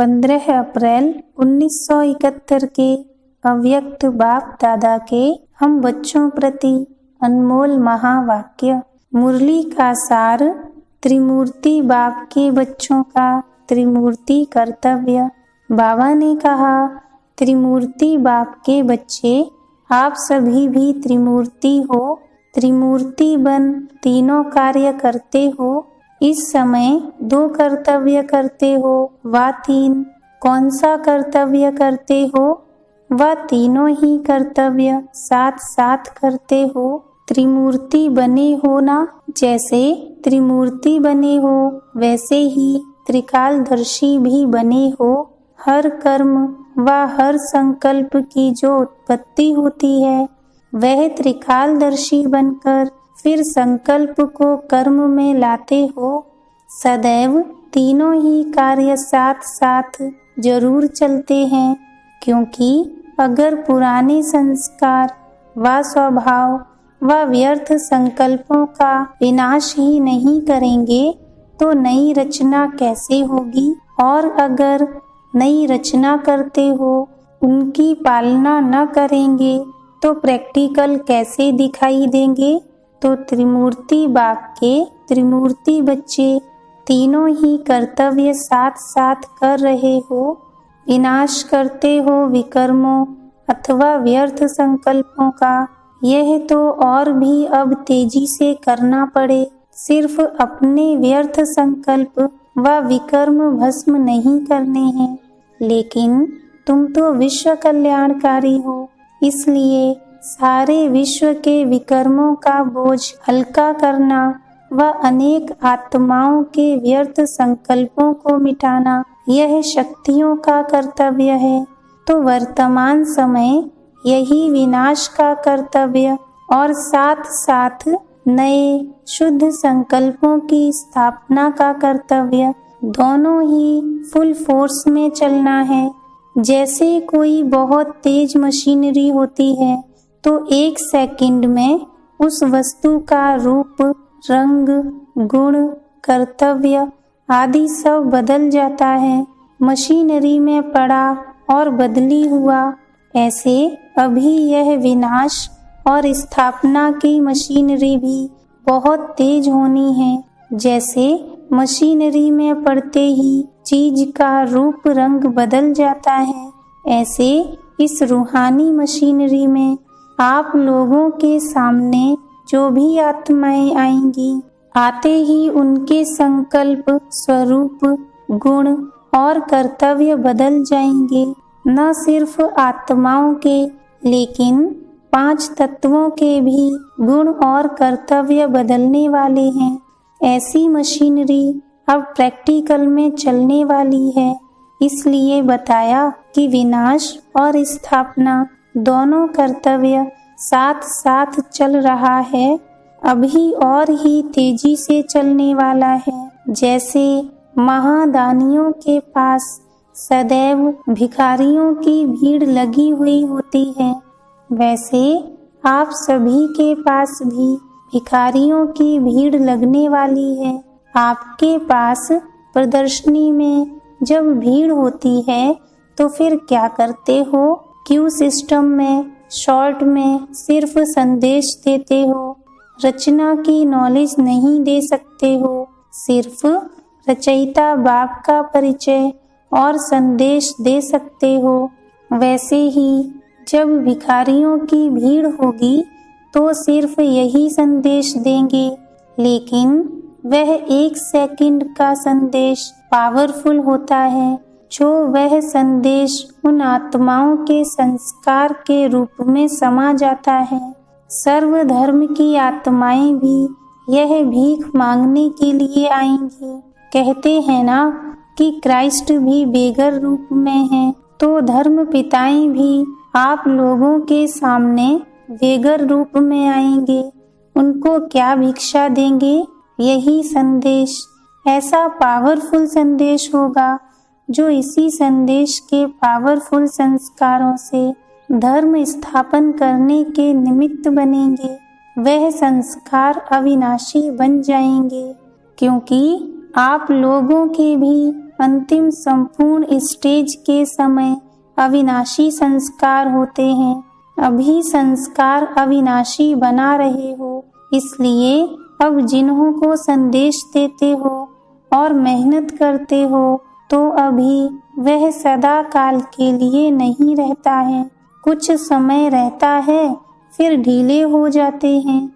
15 अप्रैल 1971 के अव्यक्त बाप दादा के हम बच्चों प्रति अनमोल महावाक्य। मुरली का सार त्रिमूर्ति बाप के बच्चों का त्रिमूर्ति कर्तव्य। बाबा ने कहा, त्रिमूर्ति बाप के बच्चे आप सभी भी त्रिमूर्ति हो, त्रिमूर्ति बन तीनों कार्य करते हो। इस समय 2 कर्तव्य करते हो व 3। कौन सा कर्तव्य करते हो? वह तीनों ही कर्तव्य साथ साथ करते हो। त्रिमूर्ति बने हो ना? जैसे त्रिमूर्ति बने हो वैसे ही त्रिकालदर्शी भी बने हो। हर कर्म व हर संकल्प की जो उत्पत्ति होती है वह त्रिकालदर्शी बनकर फिर संकल्प को कर्म में लाते हो। सदैव तीनों ही कार्य साथ साथ जरूर चलते हैं, क्योंकि अगर पुराने संस्कार व स्वभाव व व्यर्थ संकल्पों का विनाश ही नहीं करेंगे तो नई रचना कैसे होगी? और अगर नई रचना करते हो उनकी पालना न करेंगे तो प्रैक्टिकल कैसे दिखाई देंगे? तो त्रिमूर्ति बाप के त्रिमूर्ति बच्चे तीनों ही कर्तव्य साथ साथ कर रहे हो। विनाश करते हो विकर्मों अथवा व्यर्थ संकल्पों का। यह तो और भी अब तेजी से करना पड़े। सिर्फ अपने व्यर्थ संकल्प व विकर्म भस्म नहीं करने हैं, लेकिन तुम तो विश्व कल्याणकारी हो, इसलिए सारे विश्व के विकर्मों का बोझ हल्का करना व अनेक आत्माओं के व्यर्थ संकल्पों को मिटाना यह शक्तियों का कर्तव्य है। तो वर्तमान समय यही विनाश का कर्तव्य और साथ साथ नए शुद्ध संकल्पों की स्थापना का कर्तव्य, दोनों ही फुल फोर्स में चलना है। जैसे कोई बहुत तेज मशीनरी होती है तो 1 सेकंड में उस वस्तु का रूप, रंग, गुण, कर्तव्य आदि सब बदल जाता है। मशीनरी में पड़ा और बदली हुआ, ऐसे अभी यह विनाश और स्थापना की मशीनरी भी बहुत तेज होनी है। जैसे मशीनरी में पड़ते ही चीज का रूप रंग बदल जाता है, ऐसे इस रूहानी मशीनरी में आप लोगों के सामने जो भी आत्माएं आएंगी, आते ही उनके संकल्प, स्वरूप, गुण और कर्तव्य बदल जाएंगे। न सिर्फ आत्माओं के, लेकिन 5 तत्वों के भी गुण और कर्तव्य बदलने वाले हैं। ऐसी मशीनरी अब प्रैक्टिकल में चलने वाली है। इसलिए बताया कि विनाश और स्थापना दोनों कर्तव्य साथ साथ चल रहा है, अभी और ही तेजी से चलने वाला है। जैसे महादानियों के पास सदैव भिखारियों की भीड़ लगी हुई होती है, वैसे आप सभी के पास भी भिखारियों की भीड़ लगने वाली है। आपके पास प्रदर्शनी में जब भीड़ होती है तो फिर क्या करते हो? क्यू सिस्टम में, शॉर्ट में सिर्फ संदेश देते हो, रचना की नॉलेज नहीं दे सकते हो। सिर्फ रचयिता बाप का परिचय और संदेश दे सकते हो। वैसे ही जब भिखारियों की भीड़ होगी तो सिर्फ यही संदेश देंगे, लेकिन वह 1 सेकंड का संदेश पावरफुल होता है, जो वह संदेश उन आत्माओं के संस्कार के रूप में समा जाता है। सर्व धर्म की आत्माएं भी यह भीख मांगने के लिए आएंगी। कहते हैं ना कि क्राइस्ट भी बेगर रूप में है, तो धर्म पिताएं भी आप लोगों के सामने बेगर रूप में आएंगे। उनको क्या भिक्षा देंगे? यही संदेश। ऐसा पावरफुल संदेश होगा जो इसी संदेश के पावरफुल संस्कारों से धर्म स्थापन करने के निमित्त बनेंगे। वह संस्कार अविनाशी बन जाएंगे, क्योंकि आप लोगों के भी अंतिम संपूर्ण स्टेज के समय अविनाशी संस्कार होते हैं। अभी संस्कार अविनाशी बना रहे हो, इसलिए अब जिन्हों को संदेश देते हो और मेहनत करते हो तो अभी वह सदा काल के लिए नहीं रहता है। कुछ समय रहता है, फिर ढीले हो जाते हैं,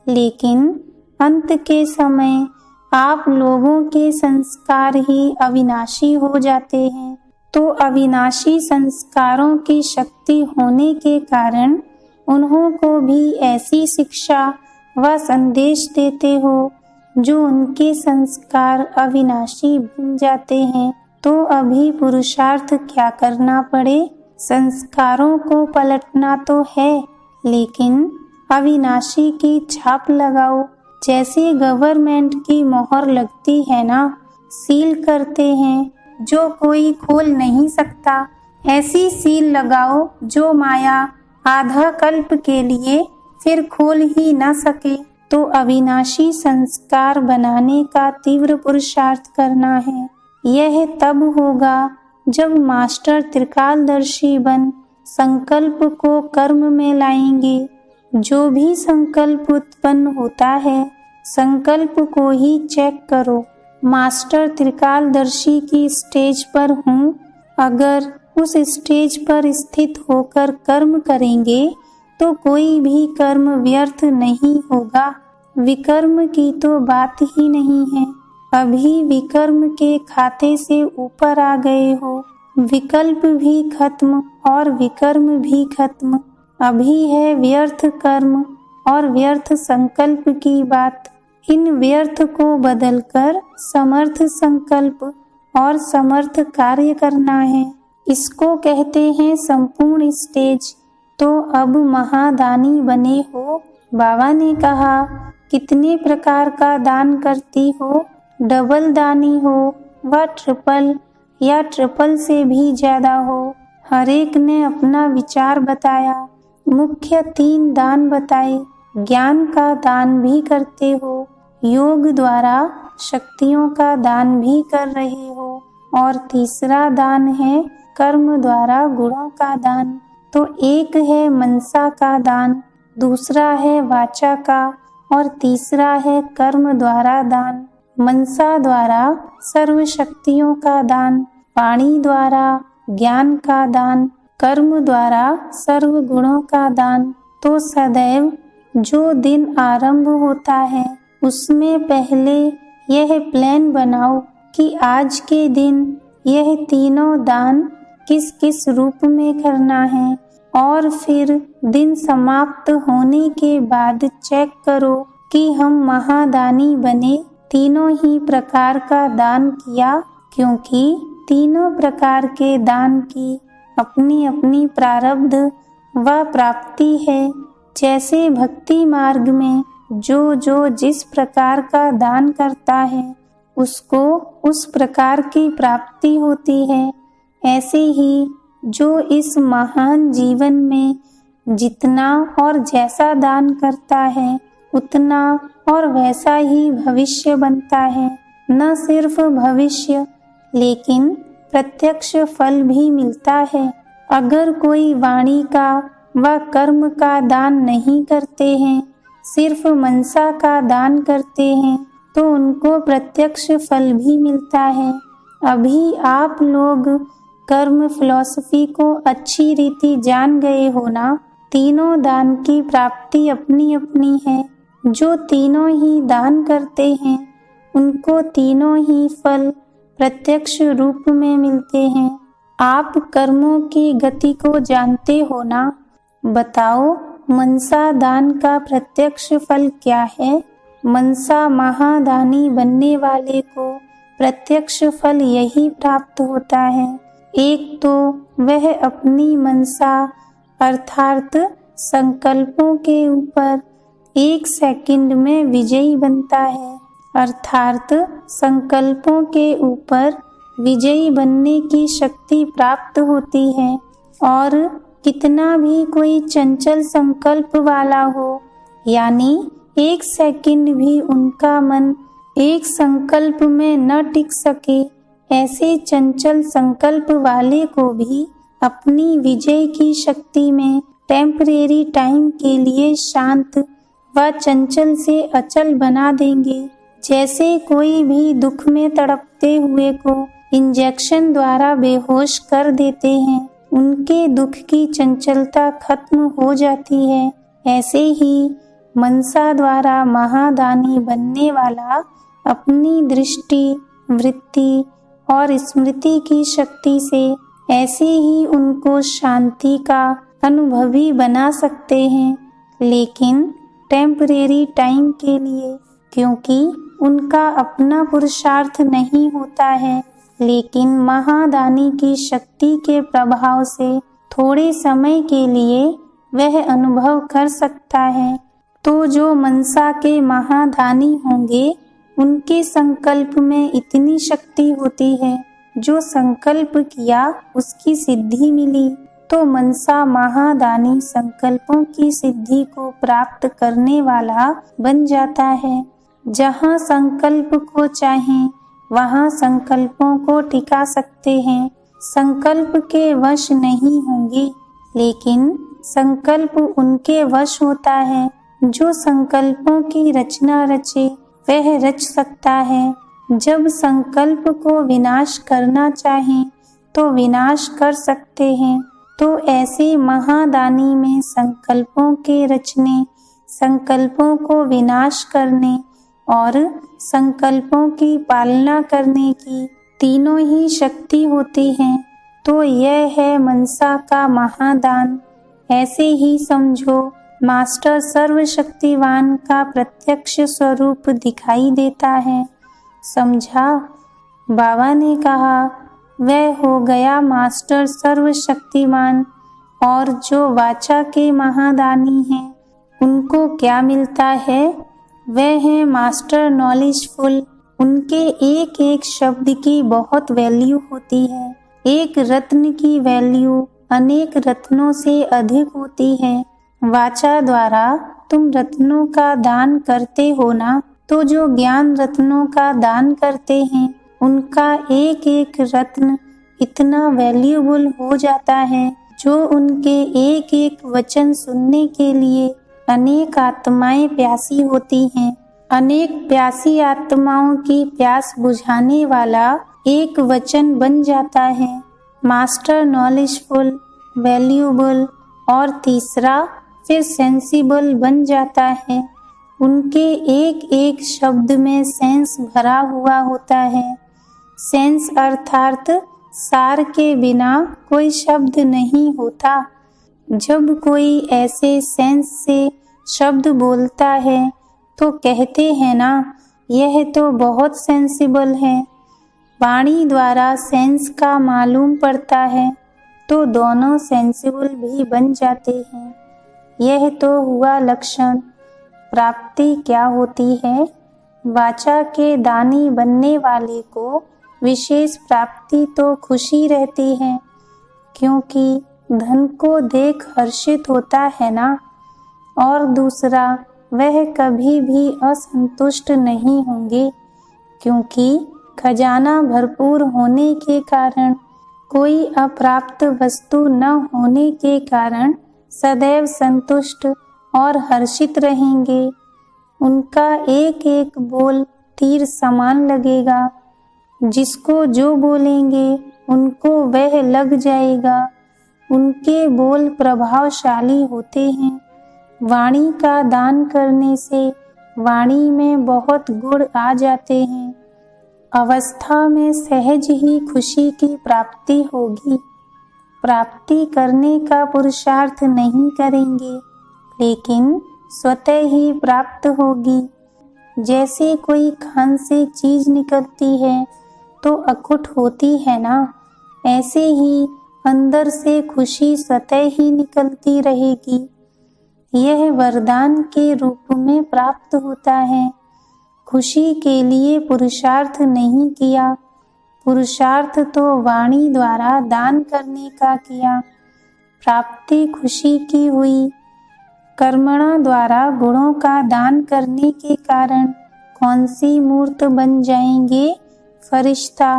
लेकिन अंत के समय आप लोगों के संस्कार ही अविनाशी हो जाते हैं। तो अविनाशी संस्कारों की शक्ति होने के कारण उन्हों को भी ऐसी शिक्षा व संदेश देते हो जो उनके संस्कार अविनाशी बन जाते हैं। तो अभी पुरुषार्थ क्या करना पड़े, संस्कारों को पलटना तो है, लेकिन अविनाशी की छाप लगाओ। जैसे गवर्नमेंट की मोहर लगती है ना, सील करते हैं जो कोई खोल नहीं सकता, ऐसी सील लगाओ जो माया आधा कल्प के लिए फिर खोल ही न सके। तो अविनाशी संस्कार बनाने का तीव्र पुरुषार्थ करना है। यह तब होगा जब मास्टर त्रिकालदर्शी बन संकल्प को कर्म में लाएंगे। जो भी संकल्प उत्पन्न होता है, संकल्प को ही चेक करो। मास्टर त्रिकालदर्शी की स्टेज पर हूँ, अगर उस स्टेज पर स्थित होकर कर्म करेंगे तो कोई भी कर्म व्यर्थ नहीं होगा। विकर्म की तो बात ही नहीं है। अभी विकर्म के खाते से ऊपर आ गए हो। विकल्प भी खत्म और विकर्म भी खत्म। अभी है व्यर्थ कर्म और व्यर्थ संकल्प की बात। इन व्यर्थ को बदलकर समर्थ संकल्प और समर्थ कार्य करना है। इसको कहते हैं संपूर्ण स्टेज। तो अब महादानी बने हो। बाबा ने कहा, कितने प्रकार का दान करती हो, डबल दानी हो व ट्रिपल या ट्रिपल से भी ज्यादा हो। हर एक ने अपना विचार बताया। मुख्य 3 दान बताए। ज्ञान का दान भी करते हो, योग द्वारा शक्तियों का दान भी कर रहे हो, और तीसरा दान है कर्म द्वारा गुणों का दान। तो एक है मनसा का दान, दूसरा है वाचा का और तीसरा है कर्म द्वारा दान। मनसा द्वारा सर्व शक्तियों का दान, वाणी द्वारा ज्ञान का दान, कर्म द्वारा सर्व गुणों का दान। तो सदैव जो दिन आरंभ होता है उसमें पहले यह प्लान बनाओ कि आज के दिन यह तीनों दान किस किस रूप में करना है, और फिर दिन समाप्त होने के बाद चेक करो कि हम महादानी बने, तीनों ही प्रकार का दान किया। क्योंकि तीनों प्रकार के दान की अपनी अपनी प्रारब्ध व प्राप्ति है। जैसे भक्ति मार्ग में जो जिस प्रकार का दान करता है उसको उस प्रकार की प्राप्ति होती है, ऐसे ही जो इस महान जीवन में जितना और जैसा दान करता है उतना और वैसा ही भविष्य बनता है। न सिर्फ भविष्य लेकिन प्रत्यक्ष फल भी मिलता है। अगर कोई वाणी का व कर्म का दान नहीं करते हैं, सिर्फ मनसा का दान करते हैं, तो उनको प्रत्यक्ष फल भी मिलता है। अभी आप लोग कर्म फिलॉसफी को अच्छी रीति जान गए हो ना। तीनों दान की प्राप्ति अपनी अपनी है। जो तीनों ही दान करते हैं उनको तीनों ही फल प्रत्यक्ष रूप में मिलते हैं। आप कर्मों की गति को जानते हो ना। बताओ मनसा दान का प्रत्यक्ष फल क्या है। मनसा महादानी बनने वाले को प्रत्यक्ष फल यही प्राप्त होता है। एक तो वह अपनी मनसा अर्थात संकल्पों के ऊपर 1 सेकंड में विजयी बनता है, अर्थात संकल्पों के ऊपर विजयी बनने की शक्ति प्राप्त होती है। और कितना भी कोई चंचल संकल्प वाला हो, यानी 1 सेकंड भी उनका मन एक संकल्प में न टिक सके, ऐसे चंचल संकल्प वाले को भी अपनी विजय की शक्ति में टेम्परेरी टाइम के लिए शांत व चंचल से अचल बना देंगे। जैसे कोई भी दुख में तड़पते हुए को इंजेक्शन द्वारा बेहोश कर देते हैं, उनके दुख की चंचलता खत्म हो जाती है। ऐसे ही मनसा द्वारा महादानी बनने वाला अपनी दृष्टि, वृत्ति और स्मृति की शक्ति से ऐसे ही उनको शांति का अनुभवी बना सकते हैं, लेकिन टेम्परेरी टाइम के लिए, क्योंकि उनका अपना पुरुषार्थ नहीं होता है, लेकिन महादानी की शक्ति के प्रभाव से थोड़े समय के लिए वह अनुभव कर सकता है। तो जो मनसा के महादानी होंगे, उनके संकल्प में इतनी शक्ति होती है, जो संकल्प किया उसकी सिद्धि मिली। तो मनसा महादानी संकल्पों की सिद्धि को प्राप्त करने वाला बन जाता है। जहाँ संकल्प को चाहें वहाँ संकल्पों को टिका सकते हैं। संकल्प के वश नहीं होंगे, लेकिन संकल्प उनके वश होता है। जो संकल्पों की रचना रचे वह रच सकता है। जब संकल्प को विनाश करना चाहें तो विनाश कर सकते हैं। तो ऐसे महादानी में संकल्पों के रचने, संकल्पों को विनाश करने और संकल्पों की पालना करने की तीनों ही शक्ति होती है। तो यह है मनसा का महादान। ऐसे ही समझो, मास्टर सर्वशक्तिवान का प्रत्यक्ष स्वरूप दिखाई देता है। समझा? बाबा ने कहा, वह हो गया मास्टर सर्वशक्तिमान। और जो वाचा के महादानी हैं, उनको क्या मिलता है? वह है मास्टर नॉलेजफुल। उनके एक एक शब्द की बहुत वैल्यू होती है। एक रत्न की वैल्यू अनेक रत्नों से अधिक होती है। वाचा द्वारा तुम रत्नों का दान करते हो ना, तो जो ज्ञान रत्नों का दान करते हैं, उनका एक एक रत्न इतना वैल्यूबल हो जाता है, जो उनके एक एक वचन सुनने के लिए अनेक आत्माएं प्यासी होती हैं। अनेक प्यासी आत्माओं की प्यास बुझाने वाला एक वचन बन जाता है। मास्टर नॉलेजफुल, वैल्यूबल और तीसरा फिर सेंसिबल बन जाता है। उनके एक एक शब्द में सेंस भरा हुआ होता है। सेंस अर्थात सार के बिना कोई शब्द नहीं होता। जब कोई ऐसे सेंस से शब्द बोलता है तो कहते हैं ना, यह तो बहुत सेंसिबल है। वाणी द्वारा सेंस का मालूम पड़ता है तो दोनों सेंसिबल भी बन जाते हैं। यह तो हुआ लक्षण। प्राप्ति क्या होती है? वाचा के दानी बनने वाले को विशेष प्राप्ति तो खुशी रहती है, क्योंकि धन को देख हर्षित होता है ना। और दूसरा, वह कभी भी असंतुष्ट नहीं होंगे, क्योंकि खजाना भरपूर होने के कारण, कोई अप्राप्त वस्तु न होने के कारण सदैव संतुष्ट और हर्षित रहेंगे। उनका एक एक बोल तीर समान लगेगा। जिसको जो बोलेंगे उनको वह लग जाएगा। उनके बोल प्रभावशाली होते हैं। वाणी का दान करने से वाणी में बहुत गुण आ जाते हैं। अवस्था में सहज ही खुशी की प्राप्ति होगी। प्राप्ति करने का पुरुषार्थ नहीं करेंगे, लेकिन स्वतः ही प्राप्त होगी। जैसे कोई खान से चीज निकलती है तो अखुट होती है ना, ऐसे ही अंदर से खुशी स्वतः ही निकलती रहेगी। यह वरदान के रूप में प्राप्त होता है। खुशी के लिए पुरुषार्थ नहीं किया, पुरुषार्थ तो वाणी द्वारा दान करने का किया। प्राप्ति खुशी की हुई। कर्मणा द्वारा गुणों का दान करने के कारण कौन सी मूर्त बन जाएंगे? फरिश्ता।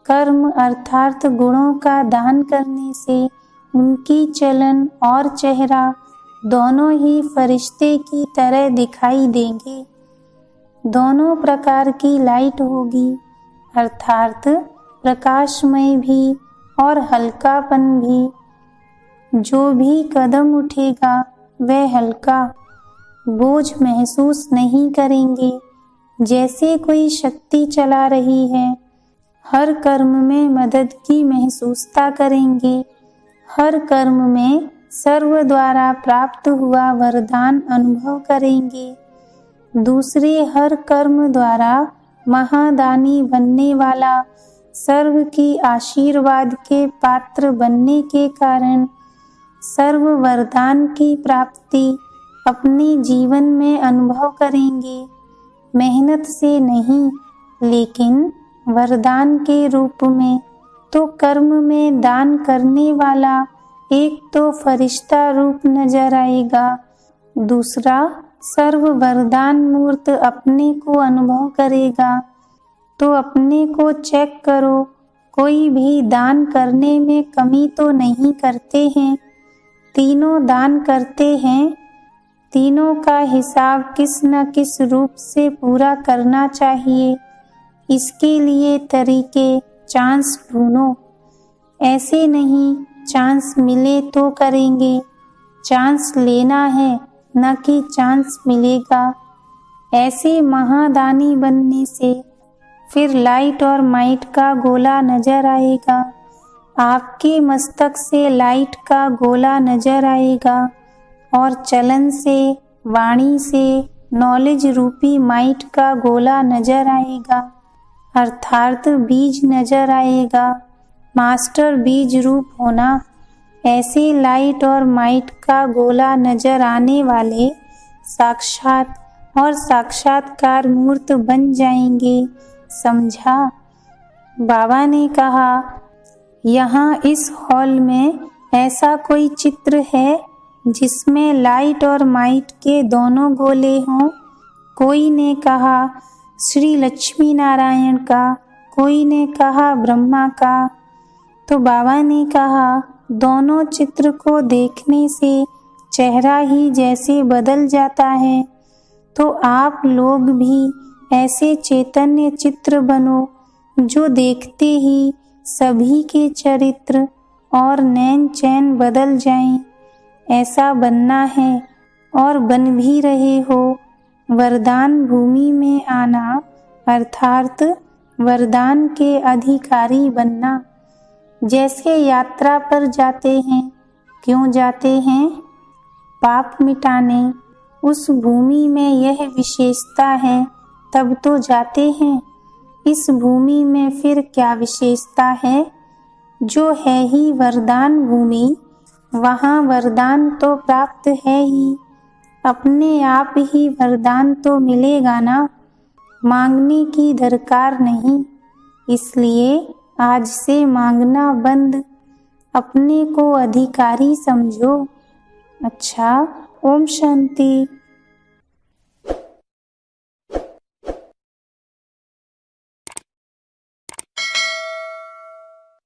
कर्म अर्थात गुणों का दान करने से उनकी चलन और चेहरा दोनों ही फरिश्ते की तरह दिखाई देंगे। दोनों प्रकार की लाइट होगी, अर्थात प्रकाशमय भी और हल्कापन भी। जो भी कदम उठेगा वह हल्का, बोझ महसूस नहीं करेंगे, जैसे कोई शक्ति चला रही है। हर कर्म में मदद की महसूसता करेंगे। हर कर्म में सर्व द्वारा प्राप्त हुआ वरदान अनुभव करेंगे। दूसरे हर कर्म द्वारा महादानी बनने वाला सर्व की आशीर्वाद के पात्र बनने के कारण सर्व वरदान की प्राप्ति अपने जीवन में अनुभव करेंगे। मेहनत से नहीं, लेकिन वरदान के रूप में। तो कर्म में दान करने वाला एक तो फरिश्ता रूप नजर आएगा, दूसरा सर्व वरदान मूर्त अपने को अनुभव करेगा। तो अपने को चेक करो, कोई भी दान करने में कमी तो नहीं करते हैं। तीनों दान करते हैं, तीनों का हिसाब किस न किस रूप से पूरा करना चाहिए। इसके लिए तरीके चांस ढूंढो। ऐसे नहीं चांस मिले तो करेंगे, चांस लेना है न कि चांस मिलेगा। ऐसे महादानी बनने से फिर लाइट और माइट का गोला नजर आएगा। आपके मस्तक से लाइट का गोला नजर आएगा और चलन से, वाणी से नॉलेज रूपी माइट का गोला नजर आएगा, अर्थात बीज नजर आएगा। मास्टर बीज रूप होना। ऐसे लाइट और माइट का गोला नजर आने वाले साक्षात और साक्षात्कार मूर्त बन जाएंगे। समझा? बाबा ने कहा, यहाँ इस हॉल में ऐसा कोई चित्र है जिसमें लाइट और माइट के दोनों गोले हों? कोई ने कहा श्री लक्ष्मी नारायण का, कोई ने कहा ब्रह्मा का। तो बाबा ने कहा, दोनों चित्र को देखने से चेहरा ही जैसे बदल जाता है, तो आप लोग भी ऐसे चैतन्य चित्र बनो जो देखते ही सभी के चरित्र और नैन चैन बदल जाएं। ऐसा बनना है और बन भी रहे हो। वरदान भूमि में आना अर्थात वरदान के अधिकारी बनना। जैसे यात्रा पर जाते हैं, क्यों जाते हैं? पाप मिटाने। उस भूमि में यह विशेषता है तब तो जाते हैं। इस भूमि में फिर क्या विशेषता है? जो है ही वरदान भूमि, वहाँ वरदान तो प्राप्त है ही। अपने आप ही वरदान तो मिलेगा ना, मांगने की दरकार नहीं। इसलिए आज से मांगना बंद, अपने को अधिकारी समझो। अच्छा, ओम शांति।